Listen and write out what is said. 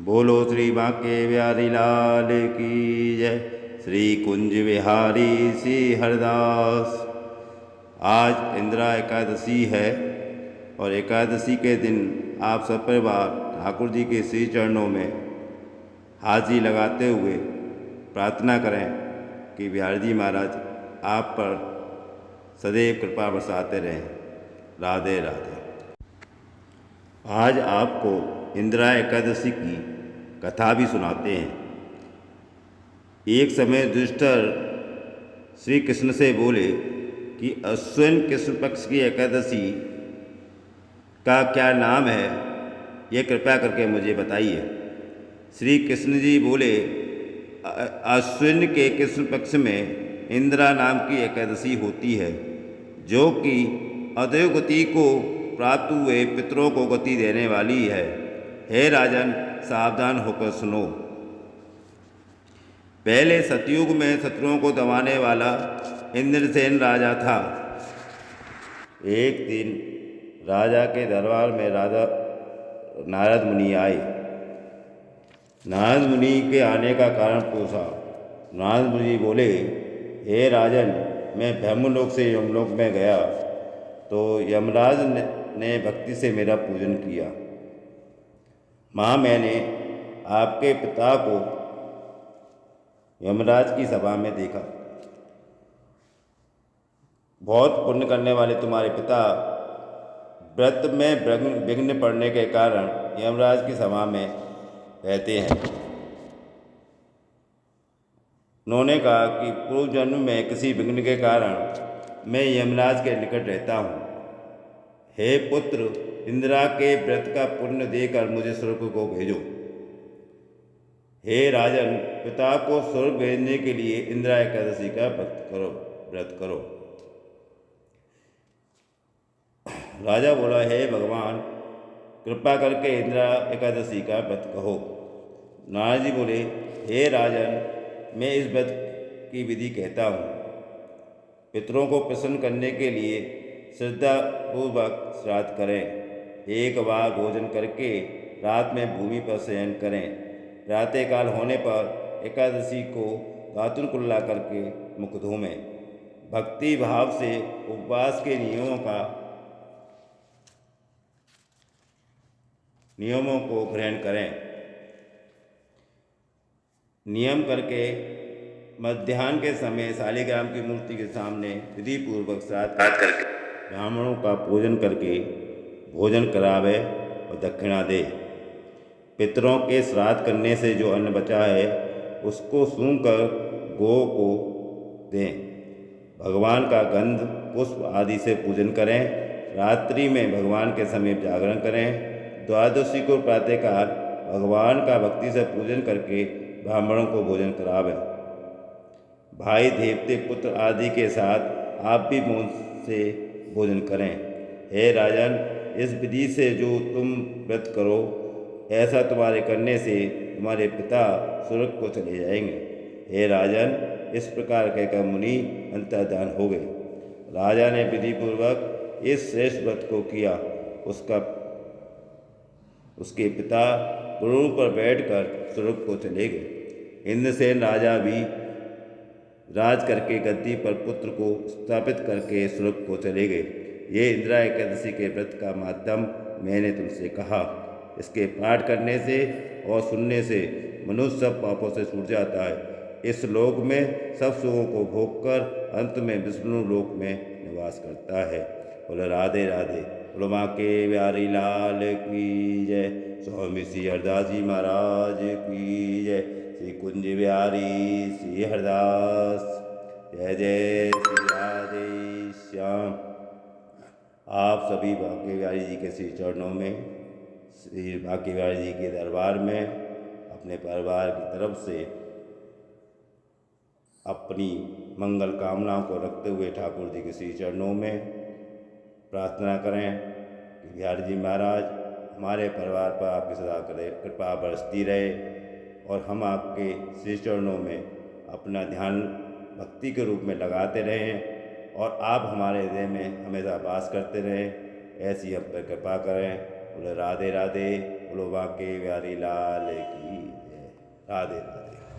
बोलो श्री बांके बिहारी लाल की जय। श्री कुंज बिहारी श्री हरदास। आज इंदिरा एकादशी है और एकादशी के दिन आप सब परिवार ठाकुर जी के श्री चरणों में हाजिरी लगाते हुए प्रार्थना करें कि बिहारी जी महाराज आप पर सदैव कृपा बरसाते रहें। राधे राधे। आज आपको इंदिरा एकादशी की कथा भी सुनाते हैं। एक समय युधिष्ठिर श्री कृष्ण से बोले कि अश्विन कृष्ण पक्ष की एकादशी का क्या नाम है, ये कृपया करके मुझे बताइए। श्री कृष्ण जी बोले, अश्विन के कृष्ण पक्ष में इंदिरा नाम की एकादशी होती है, जो कि अधोगति को प्राप्त हुए पितरों को गति देने वाली है। हे राजन, सावधान होकर सुनो। पहले सतयुग में शत्रुओं को दबाने वाला इंद्रसेन राजा था। एक दिन राजा के दरबार में राजा नारद मुनि आए। नारद मुनि के आने का कारण पूछा। नारद मुनि बोले, हे राजन, मैं ब्रह्मलोक से यमलोक में गया तो यमराज ने भक्ति से मेरा पूजन किया। माँ, मैंने आपके पिता को यमराज की सभा में देखा। बहुत पुण्य करने वाले तुम्हारे पिता व्रत में विघ्न पड़ने के कारण यमराज की सभा में रहते हैं। उन्होंने कहा कि पूर्व जन्म में किसी विघ्न के कारण मैं यमराज के निकट रहता हूँ। हे पुत्र, इंदिरा के व्रत का पुण्य देकर मुझे स्वर्ग को भेजो। हे राजन, पिता को स्वर्ग भेजने के लिए इंदिरा एकादशी का व्रत करो। राजा बोला, हे भगवान, कृपा करके इंदिरा एकादशी का व्रत कहो। नारद जी बोले, हे राजन, मैं इस व्रत की विधि कहता हूँ। पितरों को प्रसन्न करने के लिए श्रद्धापूर्वक श्राद्ध करें। एक बार भोजन करके रात में भूमि पर शयन करें। प्रातःकाल होने पर एकादशी को दातुन कुल्ला करके मुख धोवें। भक्ति भाव से उपवास के नियमों को ग्रहण करें। नियम करके मध्याह्न के समय शालिग्राम की मूर्ति के सामने विधि पूर्वक श्राद्ध करके ब्राह्मणों का पूजन करके भोजन करावे और दक्षिणा दे। पितरों के श्राद्ध करने से जो अन्न बचा है उसको सूंघकर गौ को दें। भगवान का गंध पुष्प आदि से पूजन करें। रात्रि में भगवान के समीप जागरण करें। द्वादशी को प्रातःकाल भगवान का भक्ति से पूजन करके ब्राह्मणों को भोजन करावें। भाई, देवते, पुत्र आदि के साथ आप भी मौन से भोजन करें। हे राजन, इस विधि से जो तुम व्रत करो, ऐसा तुम्हारे करने से तुम्हारे पिता स्वर्ग को चले जाएंगे। हे राजन, इस प्रकार कहकर मुनि अंतर्धान हो गए। राजा ने विधि पूर्वक इस श्रेष्ठ व्रत को किया। उसके पिता गुरु पर बैठकर स्वर्ग को चले गए। इंद्रसेन राजा भी राज करके गद्दी पर पुत्र को स्थापित करके स्वर्ग को चले गए। ये इंदिरा एकादशी के व्रत का माध्यम मैंने तुमसे कहा। इसके पाठ करने से और सुनने से मनुष्य सब पापों से छूट जाता है। इस लोक में सब सुखों को भोगकर अंत में विष्णु लोक में निवास करता है। बोलो राधे राधे। बोलो माँ के बिहारी लाल की जय। स्वामी श्री हरदास जी महाराज की जय। श्री कुंज बिहारी श्री हरदास। जय जय श्री राधे श्याम। आप सभी बांके बिहारी जी के श्री चरणों में, श्री बांके बिहारी जी के दरबार में अपने परिवार की तरफ से अपनी मंगल कामनाओं को रखते हुए ठाकुर जी के श्री चरणों में प्रार्थना करें कि बिहारी जी महाराज हमारे परिवार पर आपकी सदा कृपा बरसती रहे और हम आपके श्री चरणों में अपना ध्यान भक्ति के रूप में लगाते रहें और आप हमारे हृदय में हमेशा वास करते रहें। ऐसी हम पर कृपा करें। बोले राधे राधे। बोलो बाके बिहारी लाल की जय। राधे राधे।